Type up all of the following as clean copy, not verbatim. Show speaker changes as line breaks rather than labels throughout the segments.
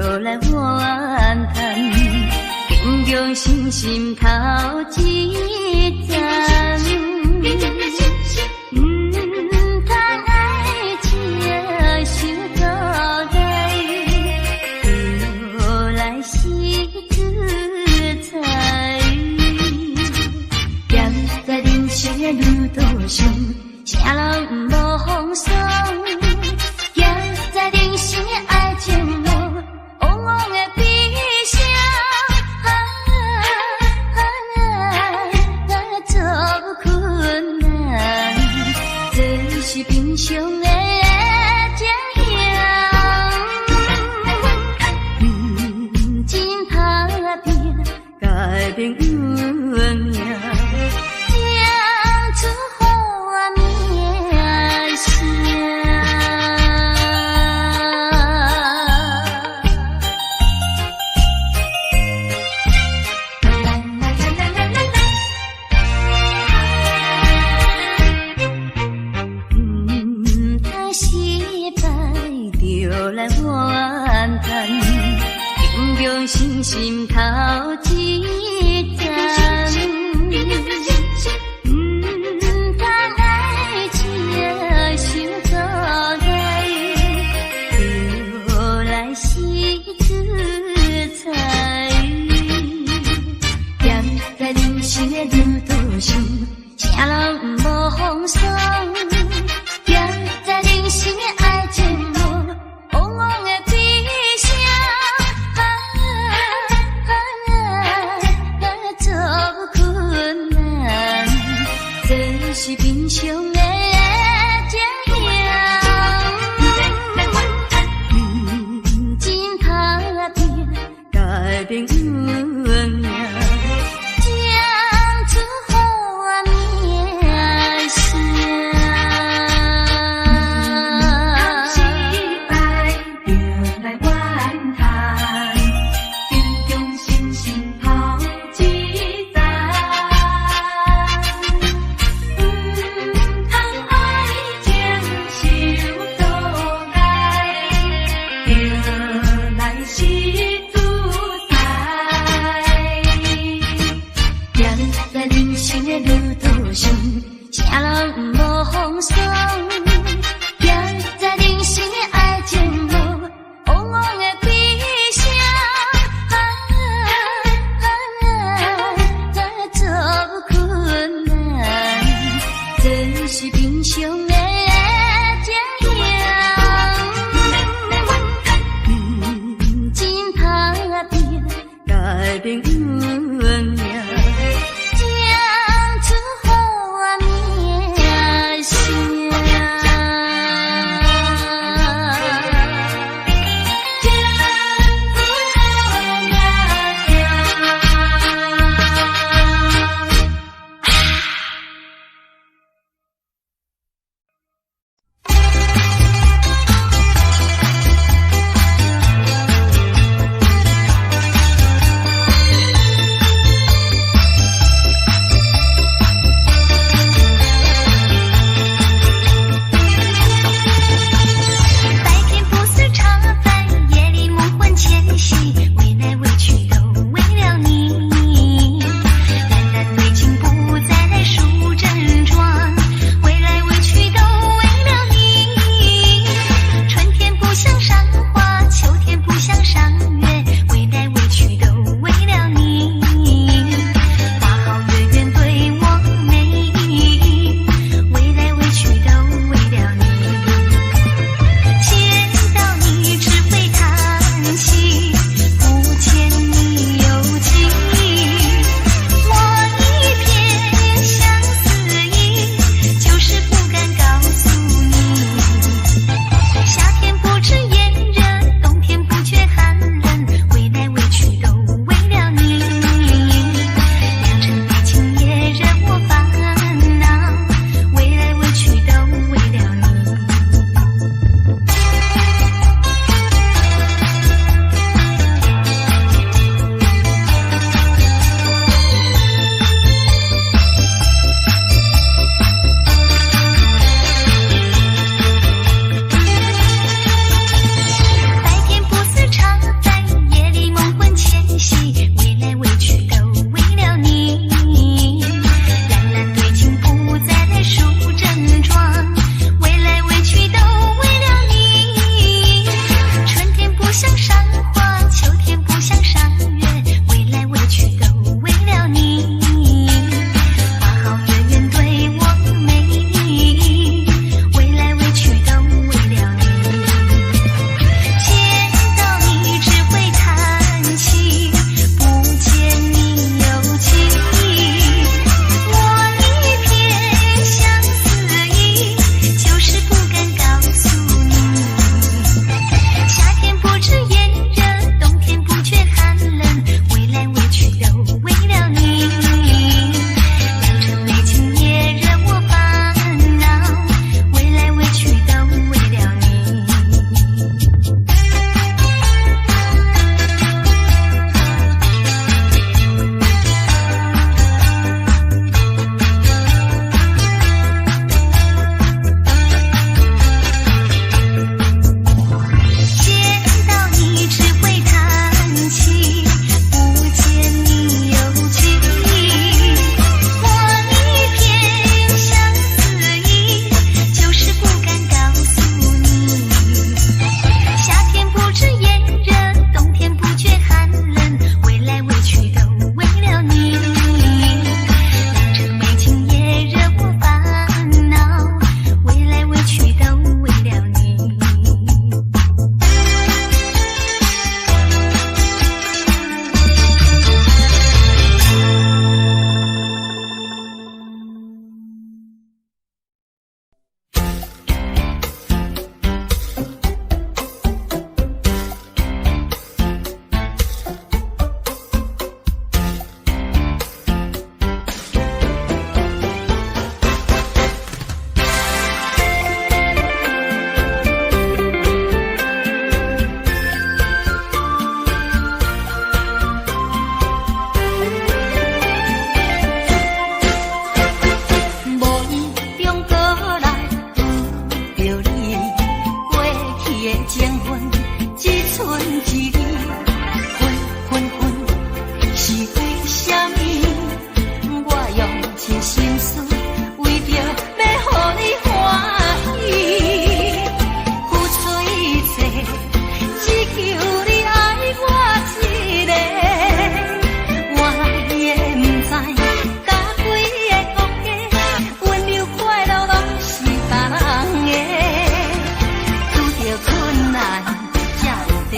就来怨叹，平常心心头一站。通爱情想倒来，就来是自在。站在人生的路途上，啥人无风霜。站在人生的爱情路，往往的悲伤。做困难，这是平常的情形。真打拼，改变运命。来怨叹，平常心心头一站。通爱情想倒来，就来是自在。站在人生的路途上，啥人无风霜。站在人生的爱情路，往往的悲伤。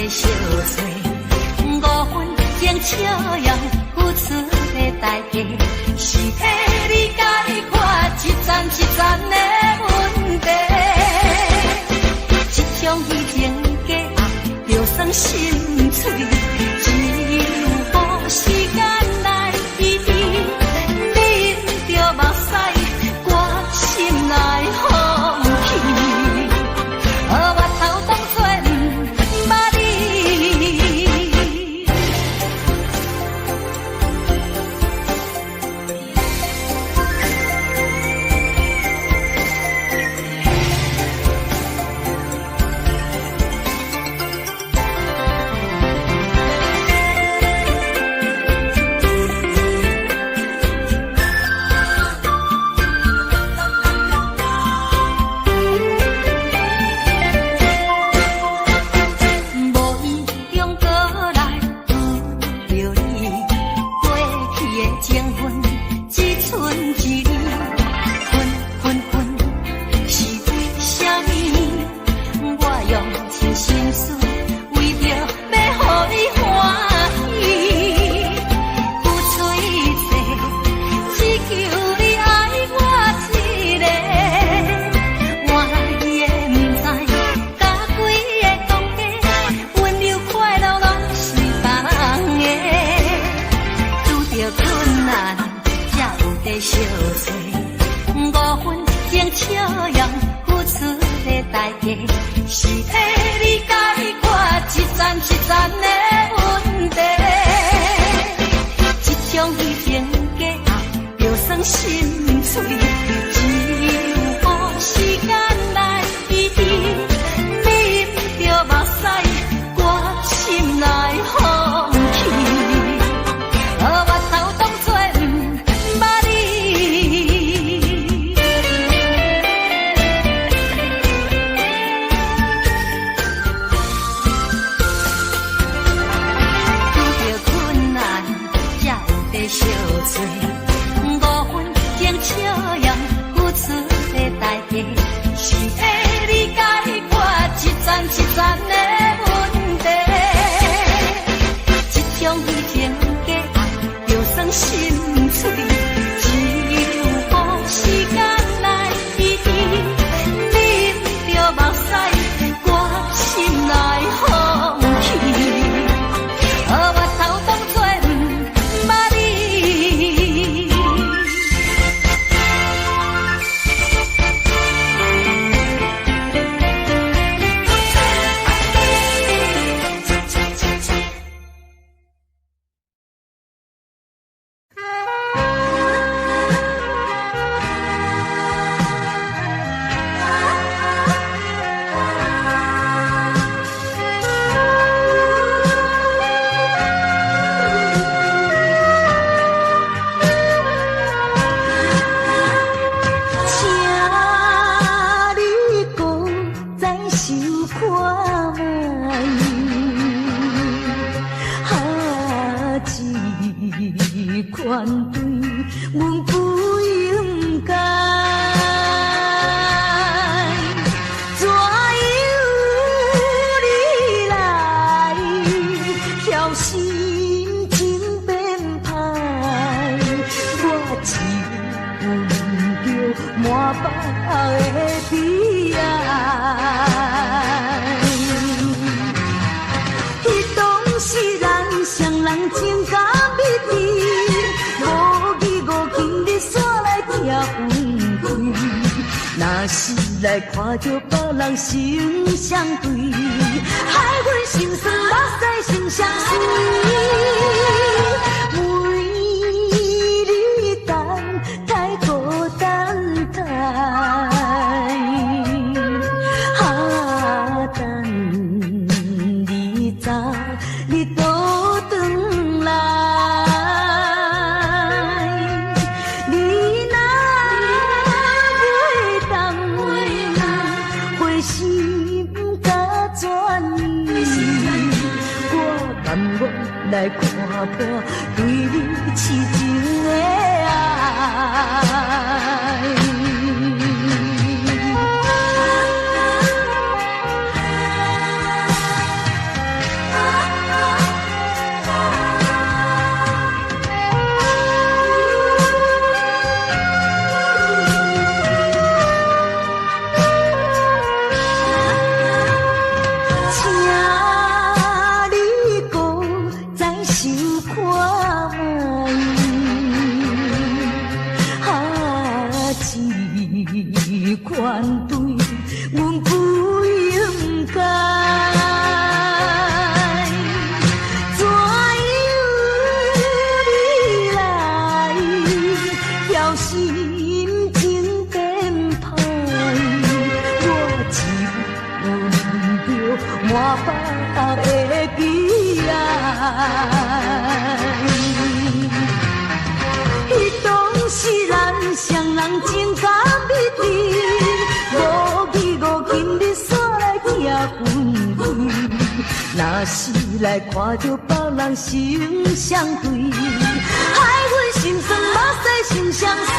在相做，五分钟笑容付出的代价，是替你解决一站一站的问题。一腔已经假爱，就算心碎，只有予时间来医治。你着目屎，我心内风起，我头当作不捌你。相做，五分钟笑容付出的代价，是替你解决一站一站的问题。一腔已经假爱，就算心碎，只有予时间来医治。你毋着目屎，我心内风起，我头当作不捌你。遇到困难才有在相做，五分钟笑容付出的代价，是替你解决一站一站的问题。一腔已经假爱，就算心碎，只有予时间来医治。你毋着目屎，我心内风起，我头当作不捌你。款对阮不应该，怎由你来挑心情变歹？我只闻着满腹的悲哀。迄当时咱双人情甲蜜甜。若是来看着别人心相对，害阮心酸，目屎心相随。每日等太孤单太，等你早你倒转来。来看破对你痴情的爱。会记爱。彼当时咱双人情甲美丽，无义无今日煞来拆分开。若是来看着别人心相对，害阮心酸目屎心相随。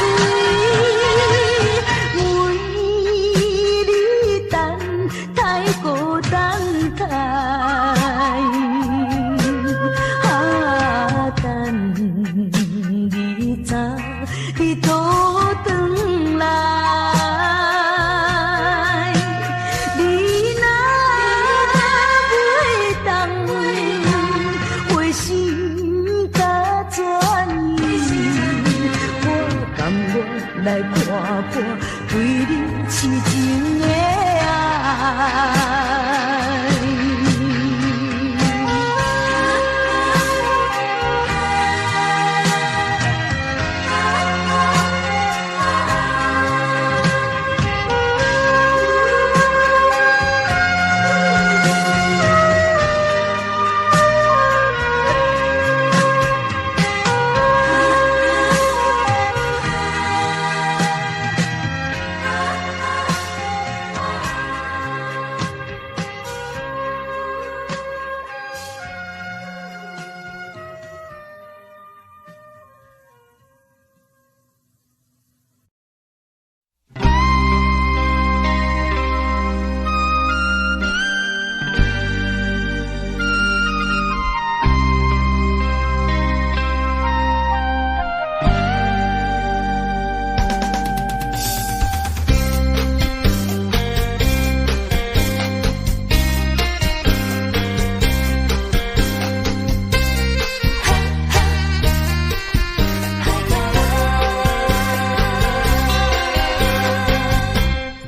为你等太孤单太，等你早你倒转来。来看破对你痴情的爱。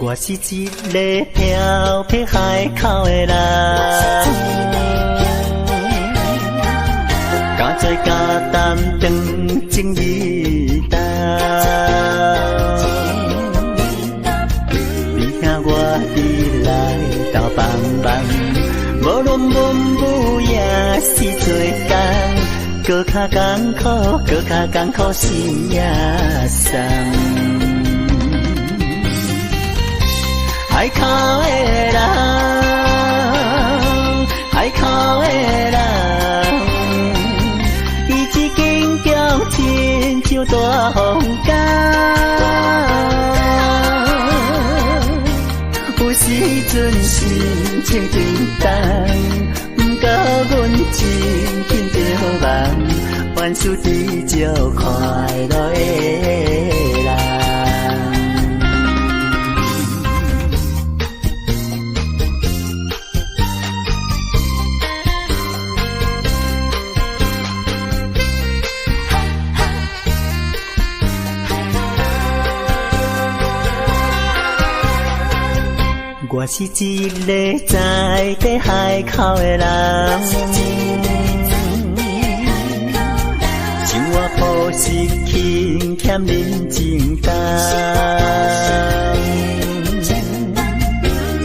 我是一个漂泊海口的人，敢做敢担当情义担。你听我伫来斗帮忙，无论文武也是做工，搁较艰苦，搁较艰苦心也酸。海口的人，海口的人，伊一见叫亲像大风干。有时阵心情沉重，不过阮真紧着梦，凡事追求快乐的人。我是一个在地海口的人，生活朴实轻欠人情重，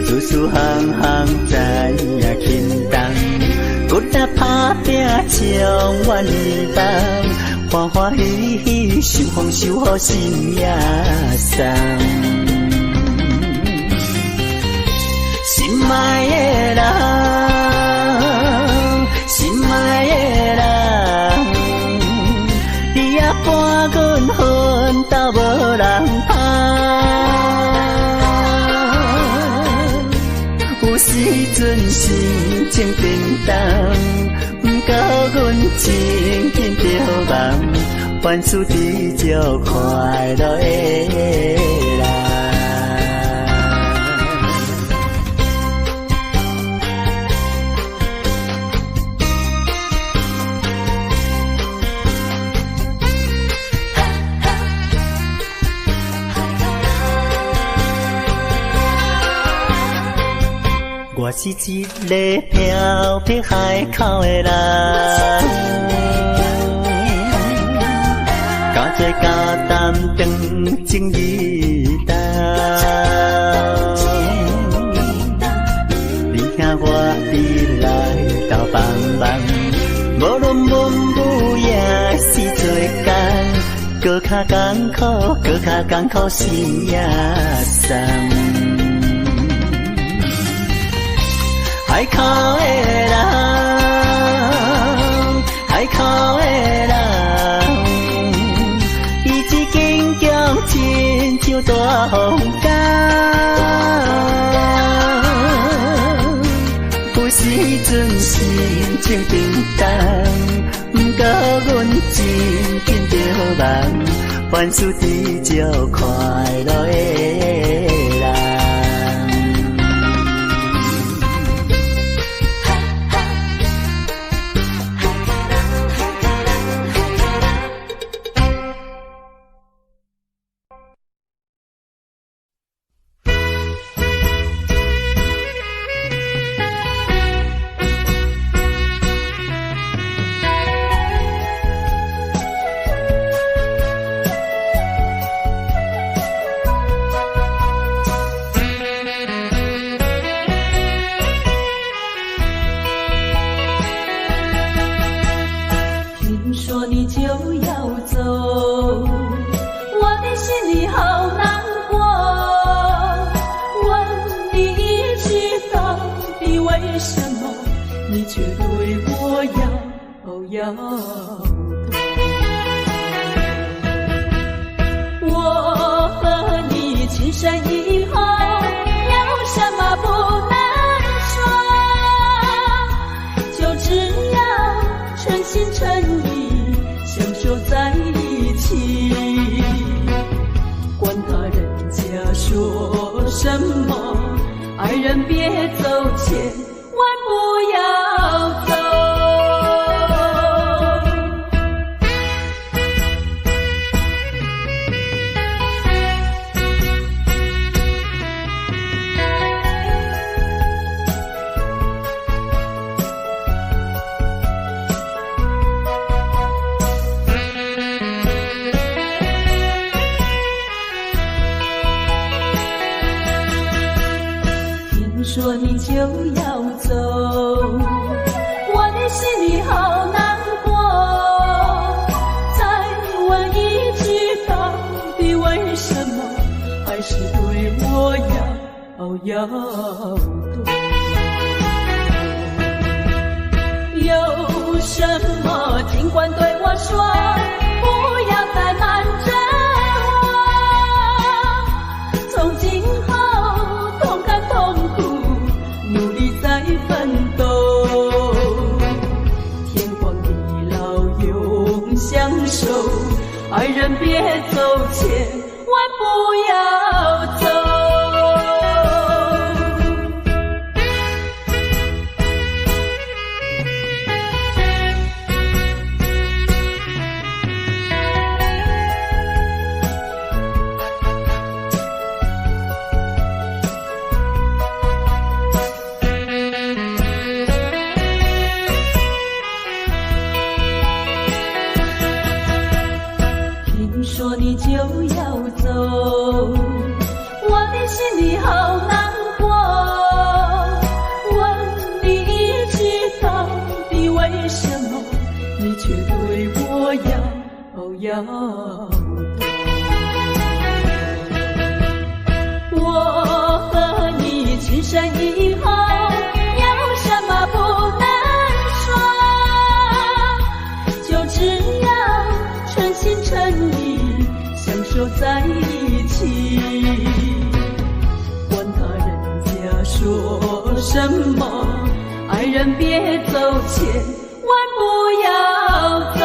事事行行知影轻重，骨力打拼将愿意放，欢欢喜喜受风受雨心也松。心爱的人，心爱的人，你也伴阮奋斗无人拍。有时阵心情沉重，不过阮真紧着梦，凡事追求快乐的人。我是一个漂泊海口的人，敢做敢担当情义担。你听我伫来较艰苦，搁较艰苦心也酸。海口的人，海口的人，伊一坚强亲像大风干。有时阵心情平淡，不过阮真紧着梦，凡事追求快乐的人。
说你就要走，我的心里好难过。再问一句，到底为什么还是对我要多？有什么尽管对我说，不要再瞒着我。从今后同甘同苦，努力再奋斗，天荒地老永相守，爱人别走，千万不要走。说你就要走，我的心里好难过。问你一句，到底为什么你却对我要多？我和你情深以后，有什么不能说？就只要诚心诚意相守在一起，管他人家说什么，爱人别走，千万不要走。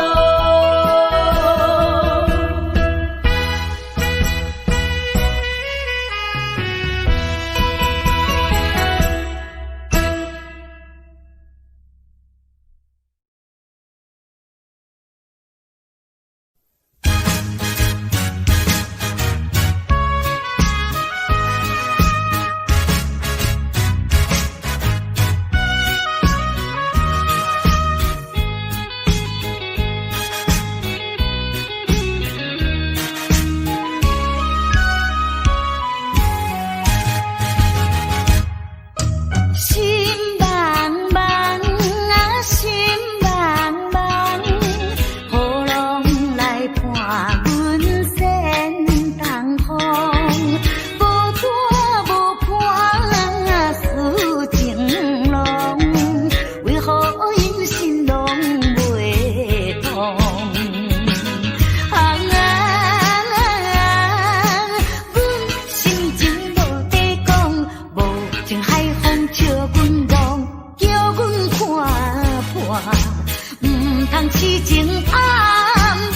唔通痴情暗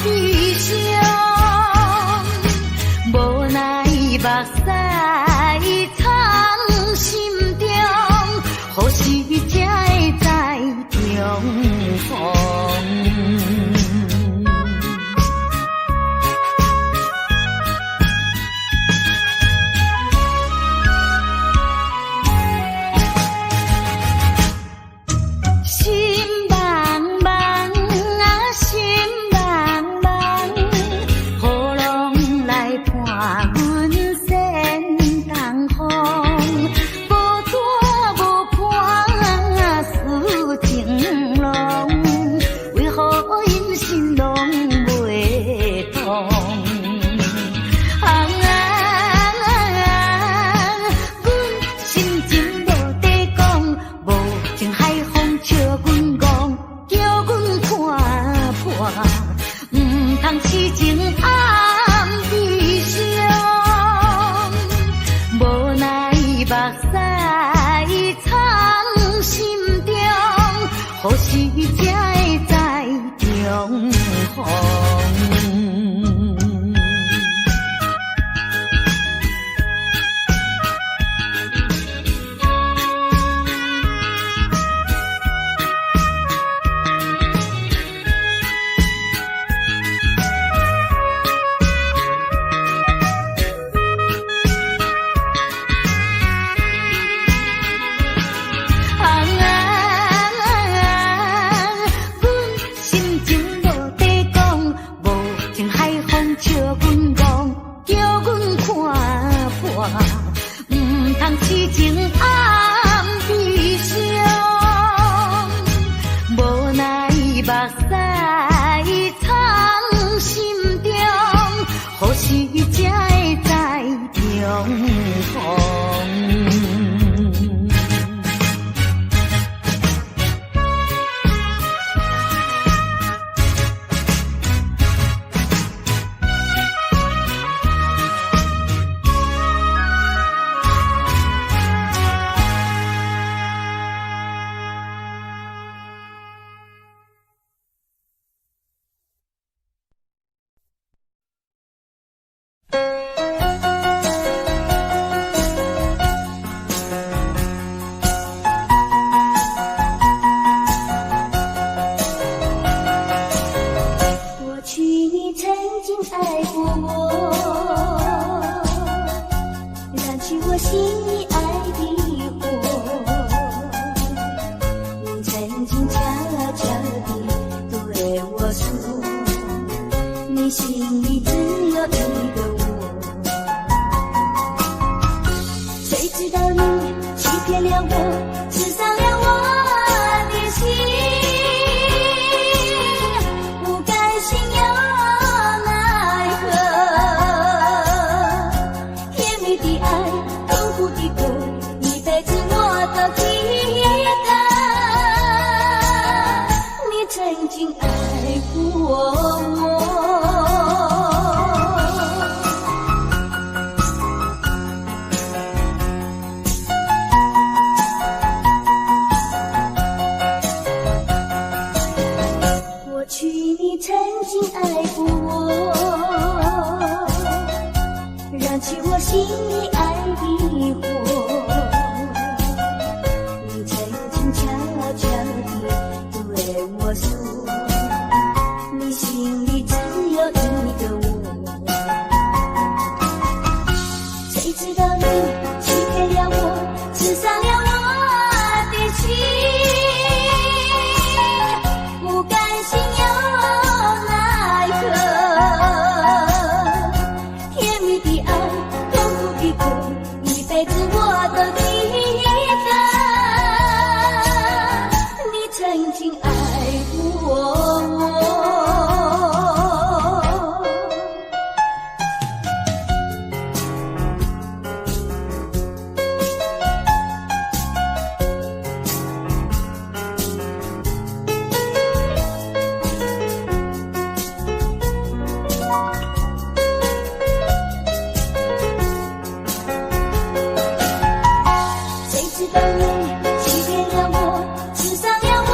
悲伤，无奈目屎藏心中，何时才会知重逢？痴情暗悲伤，无奈目屎藏心中，何时才会知重逢？痴情暗悲伤，无奈目屎藏心中，何时才会知重逢？
谁知道你欺骗了我，刺伤了我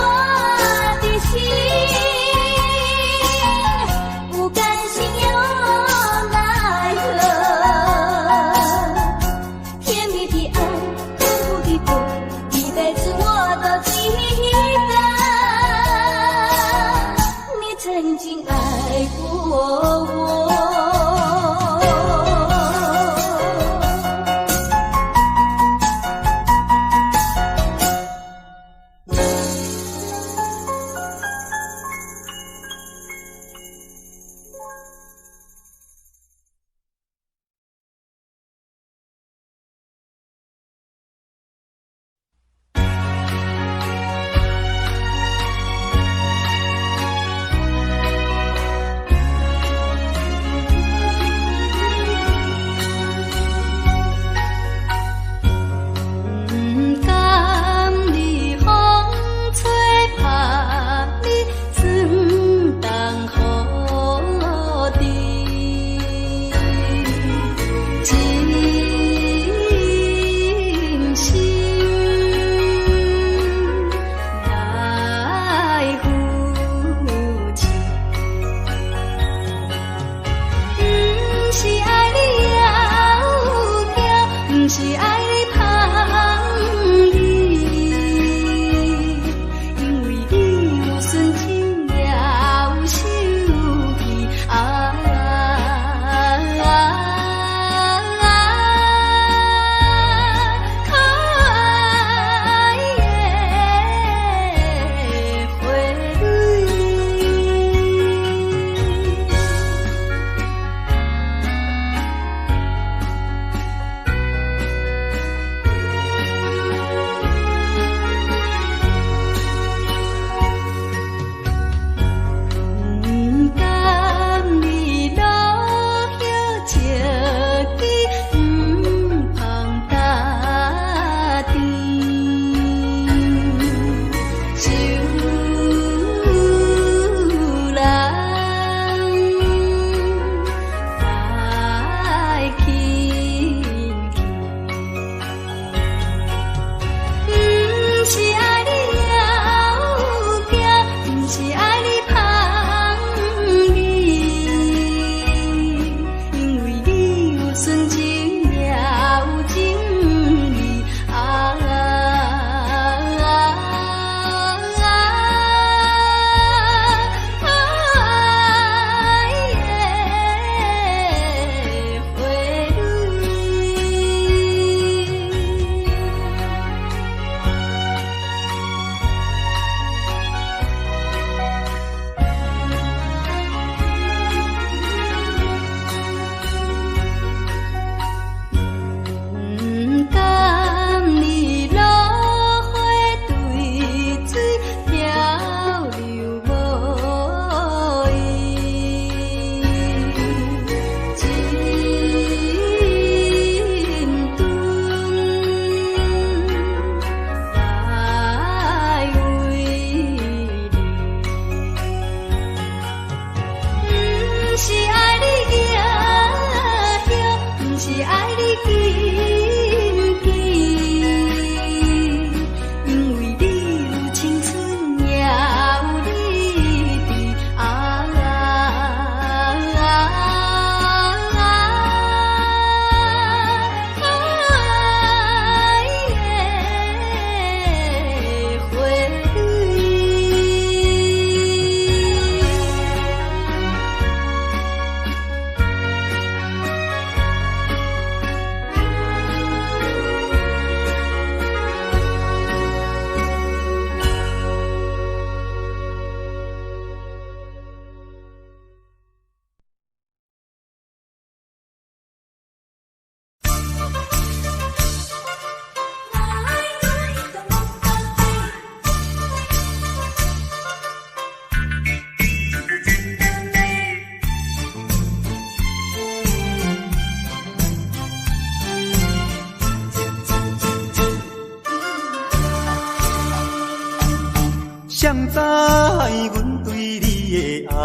谁知阮对你的爱，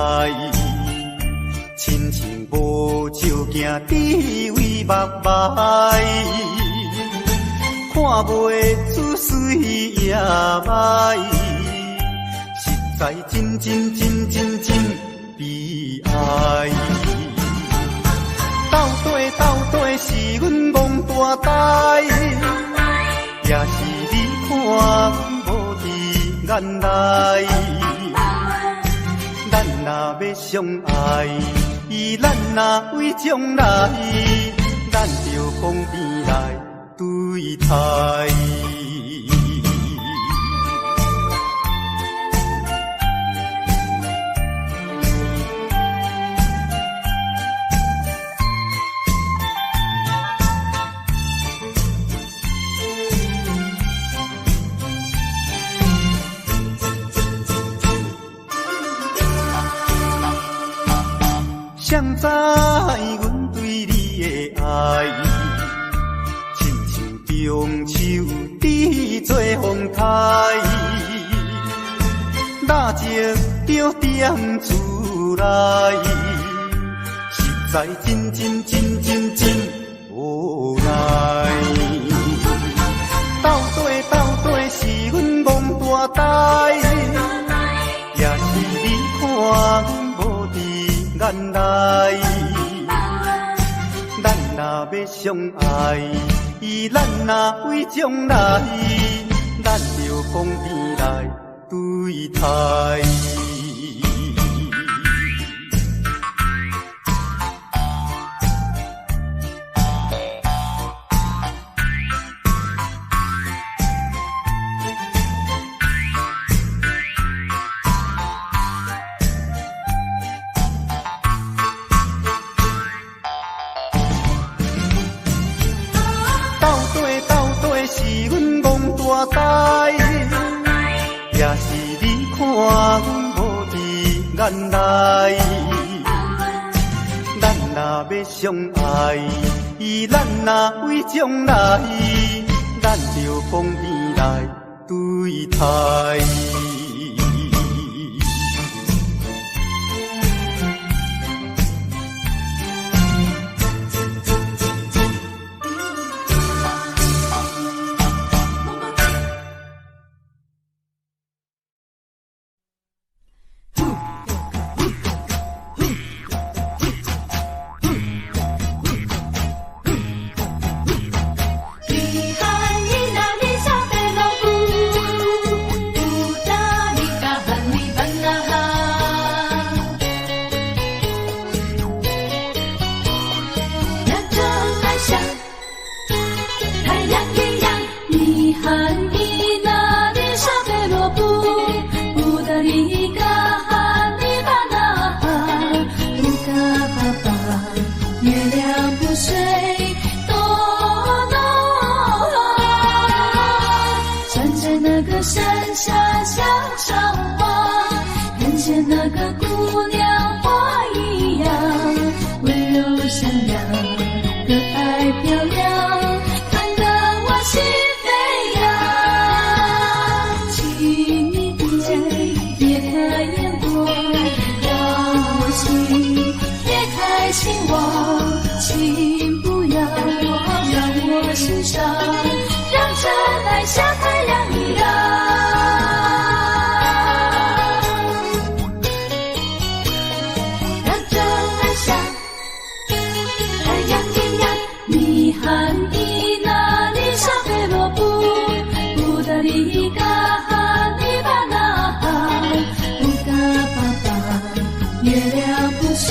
亲像无照镜，只为目眩，看袂出水也歹，实在真悲哀。到底是阮憨大呆，也是你看阮无伫眼内。咱若要相爱，咱若为将来，咱着讲边来对待。谁知阮对你的爱，亲像中秋滴做风台，蜡烛着点出来，实在真无奈。到底是阮憨大呆，也是你看阮无伫眼内。咱若要相爱，咱若为将来，咱着讲边来对待。是阮憨大呆，也是你看阮无伫眼内。咱若要相爱，咱若为将来，咱着讲边来对待。
那个姑娘花一样温柔善良，可爱漂亮，看得我心飞扬。请你别开眼光，让我心别开心望，请不要让我心伤，让尘埃像太阳一样。喊伊那里沙菲罗布，布达里嘎哈尼巴那哈，布嘎巴巴，月亮不睡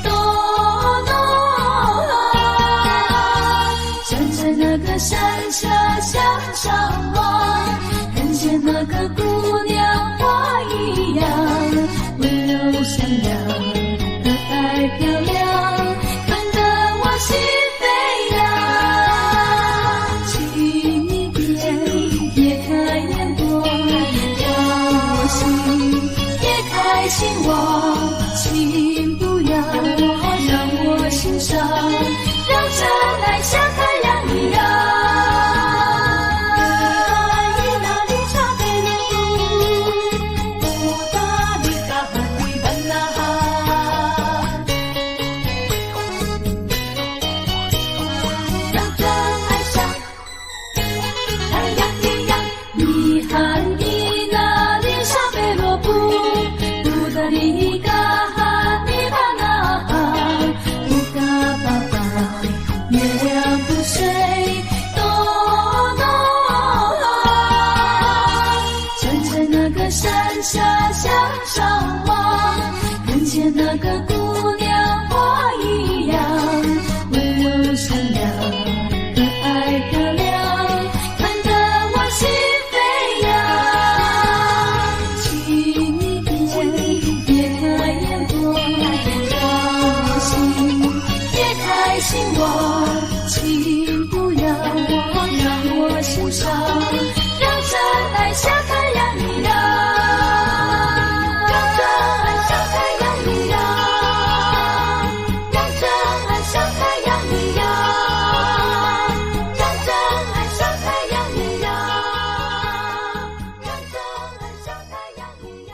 多诺，站在那个山下向上望，看见那个姑娘花一样温柔善良，可爱漂亮，看得我心。心望，请不要让我心伤，让尘埃像太阳一样。伊那里沙菲罗布，山下想上望，看见那个姑娘花一样，温柔善良，可爱漂亮，看得我心飞扬。请你别太眼光，让我心别太心慌，请不要让我心伤，让真爱像太阳一样，让真爱像太阳一样，让真爱像太阳一样，让真爱像太阳一样，让真爱像太阳一样。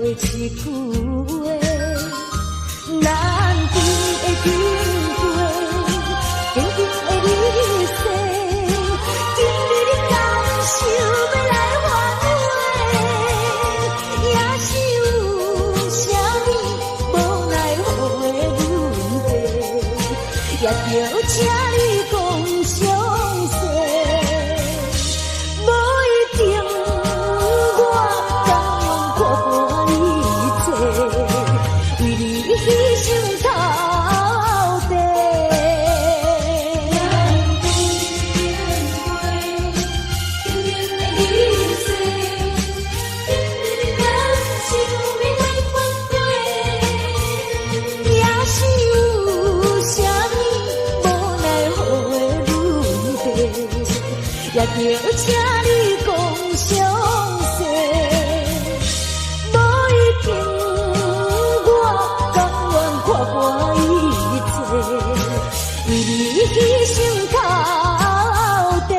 一句话，咱甜的甜过，甜甜的你说，今日你甘受要来挽回，也是有啥物无奈何的问题，也着请你讲详细。也着请你讲详细，无一定我甘愿看破一切，为你牺牲到底。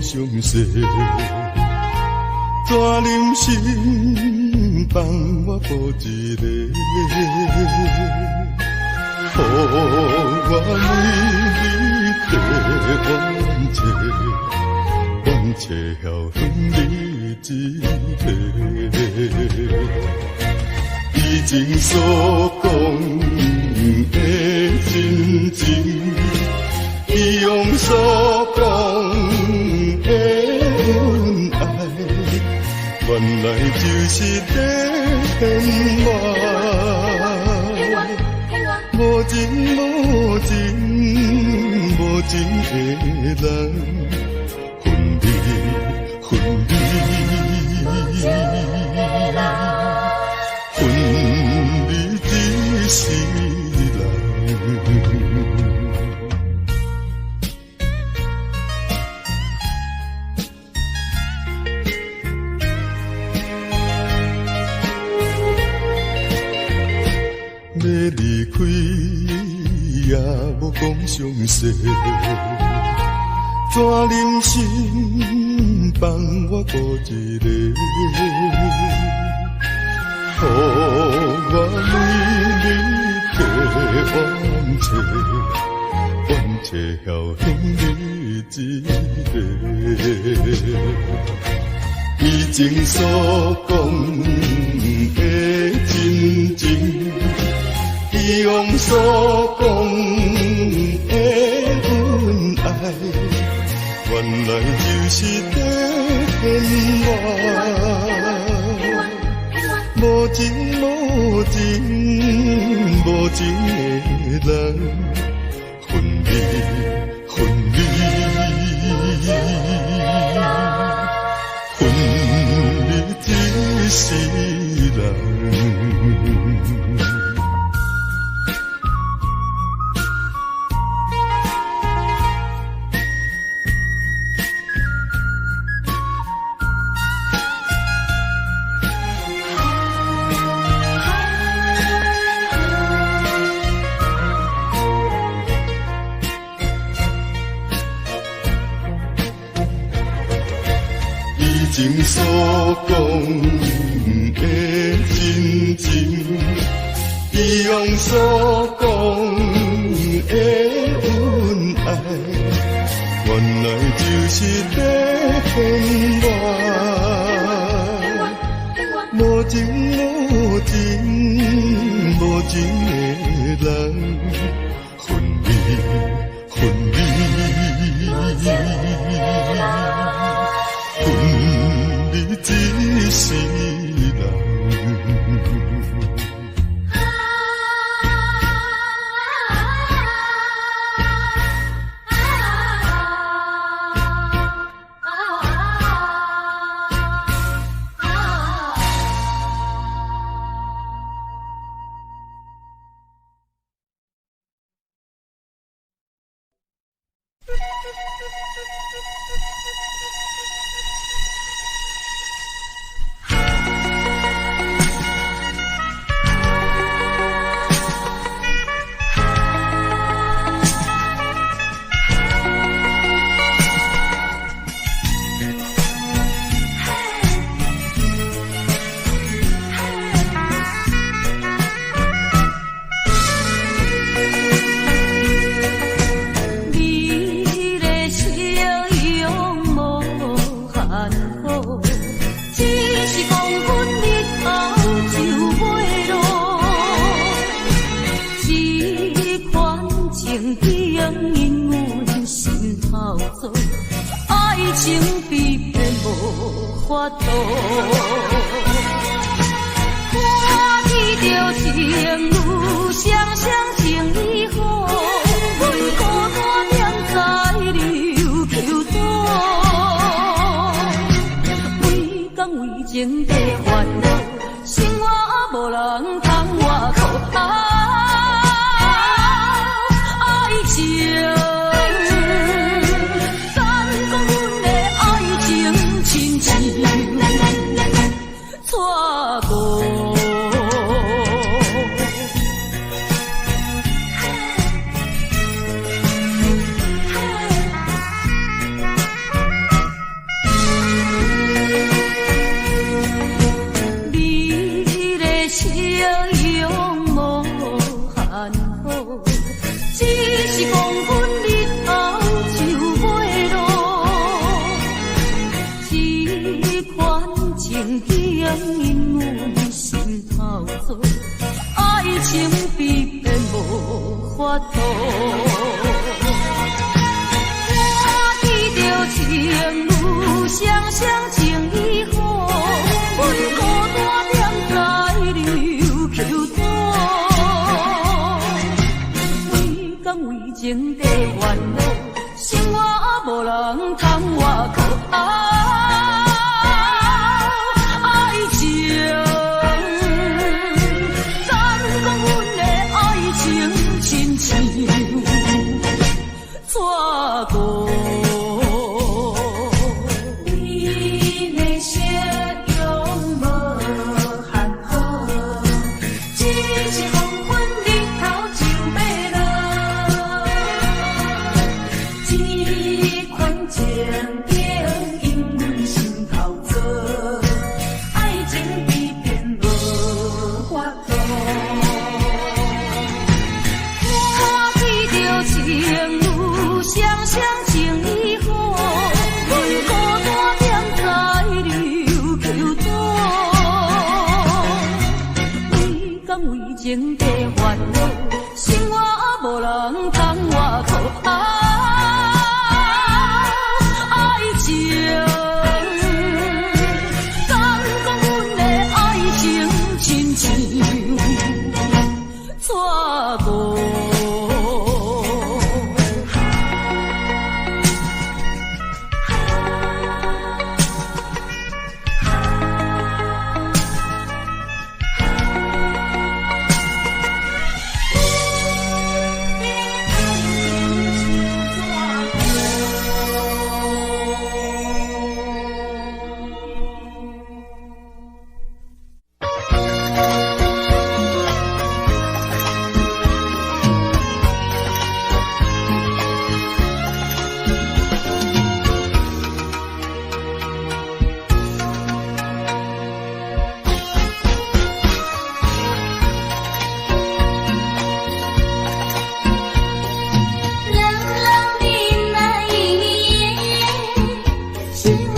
详细，全人生放我步一个，予我每日提完切，切晓分你一个。以前所讲的真情，以往所讲的恩爱，原来就是在骗我。无情无情无情的人，分离分离，分离一世人。要离开也无讲详细，怎忍心放我孤一个？予我为你替冤切，冤切晓向你一个。以前所讲的真情，以往所讲的恩爱，原来就是在骗我。无情无情无情的人，分离分离，分离一世人。以前所讲的真情，以往所讲的恩爱，原来就是在骗我。无情无情无情的人，分离分离，分离一世人。
双双情意好，阮孤单踮在琉球岛，为甘为情地烦恼，生活无人通外靠。爱情，敢讲阮的爱情亲像错过。情地烦恼，生活无人通外靠。爱情，敢讲阮的爱情亲像错过。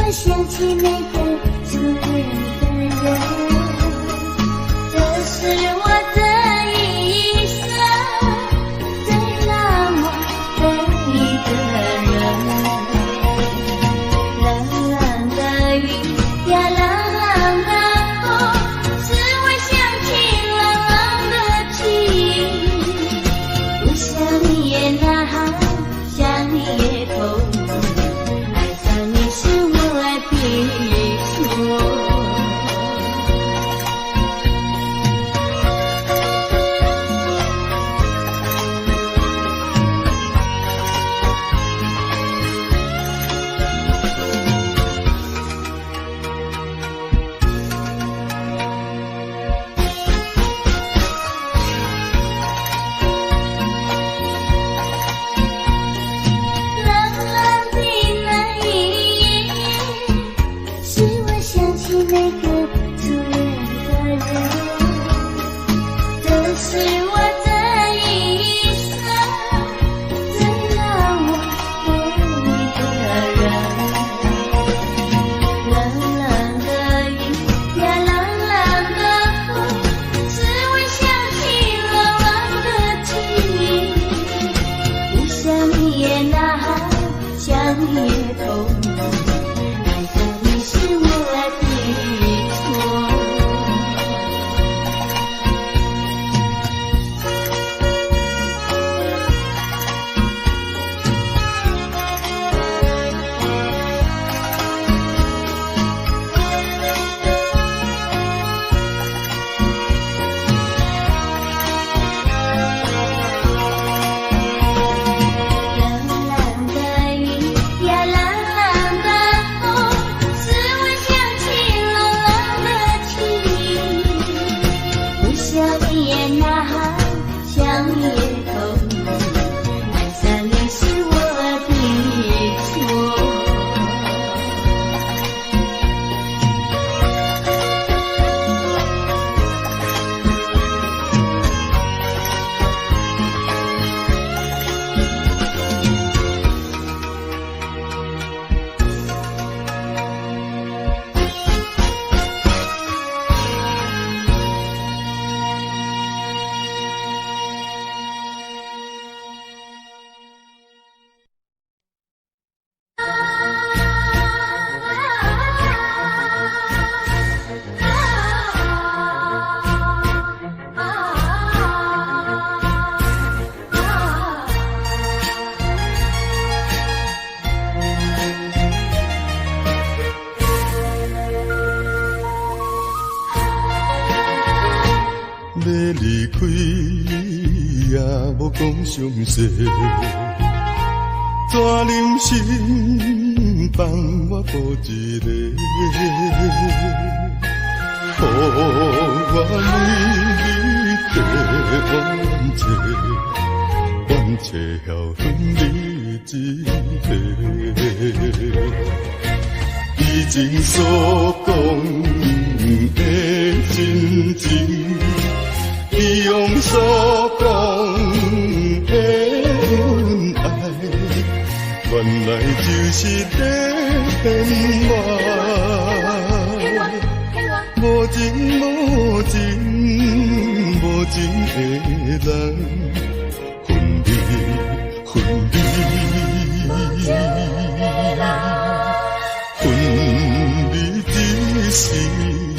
想起那个初恋的人，这是我这一生最难忘的一个人。冷冷的雨呀，冷冷的风，只会想起冷冷的情。不想你也难，想你也痛。冷冷
相识？怎忍心放我孤一个？予我为你地冤切，冤切晓分你一个。以前所讲的真情，以往所讲的恩爱，原来就是骗我。无情无情无情的人，分离分离，分离一世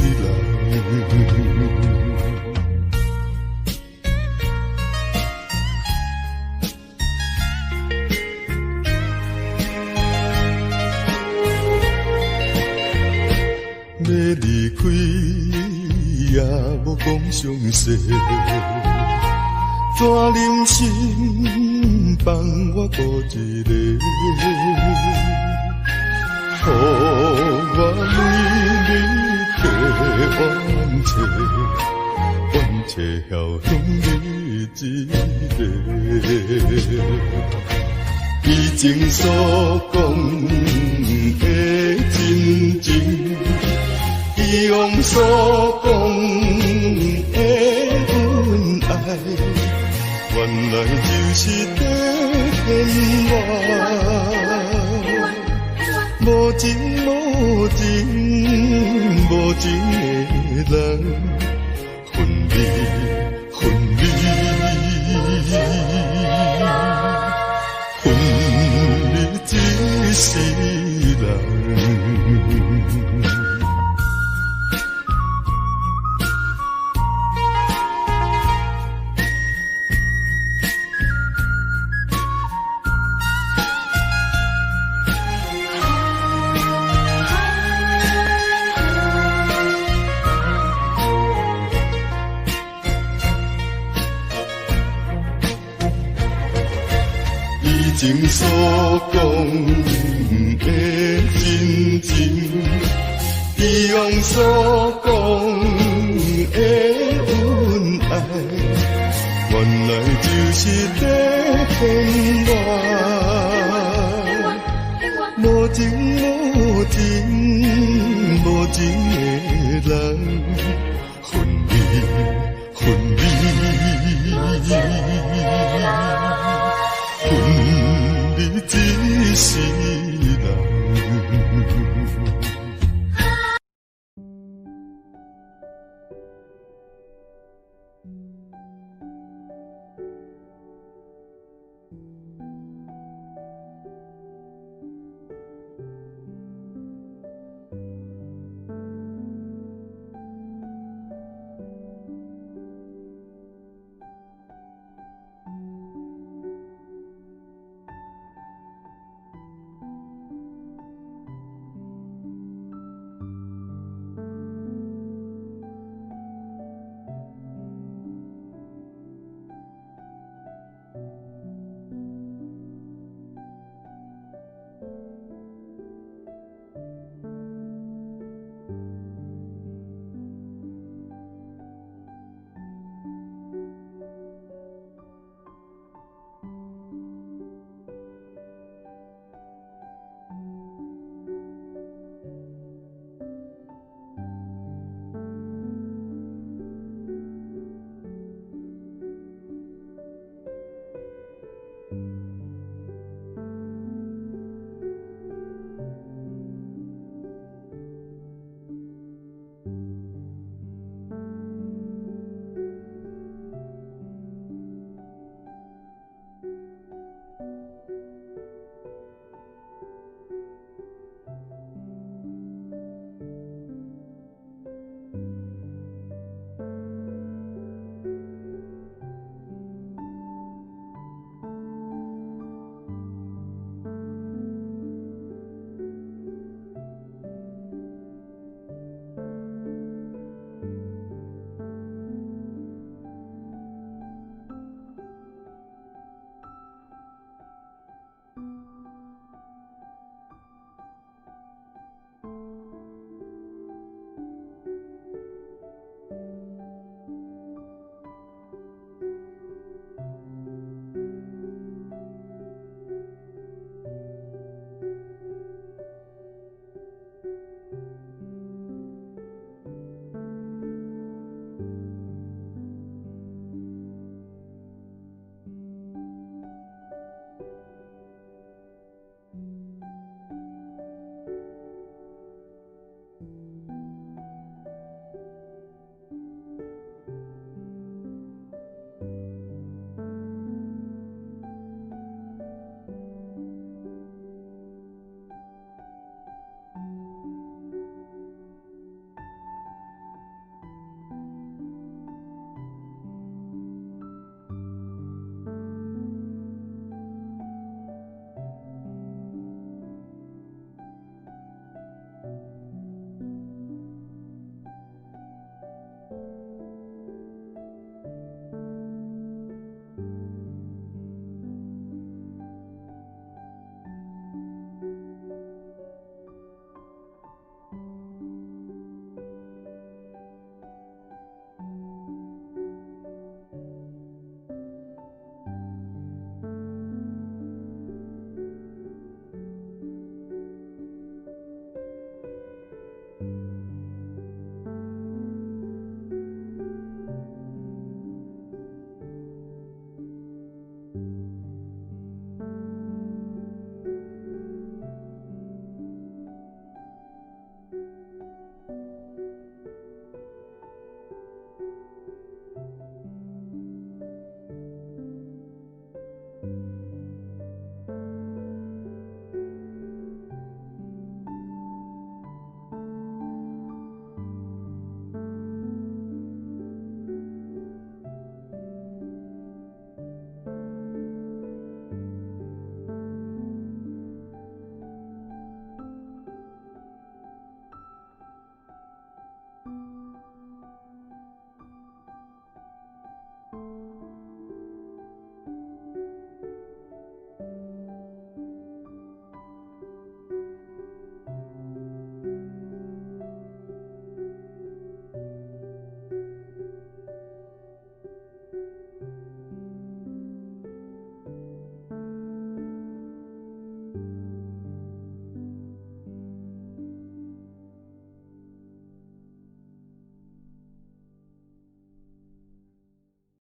人。要离开也无讲详细，怎忍心放我孤一个？予我为你地冤切，冤切晓分你一个。以前所讲的真情，以往所讲的恩爱，原来就是骗我。无情无情无情的人，分离分离，分离一世人。以前所讲的真情，以往所讲的恩爱，原来就是骗我。无情无情无情的人，分离分离，分离一世人。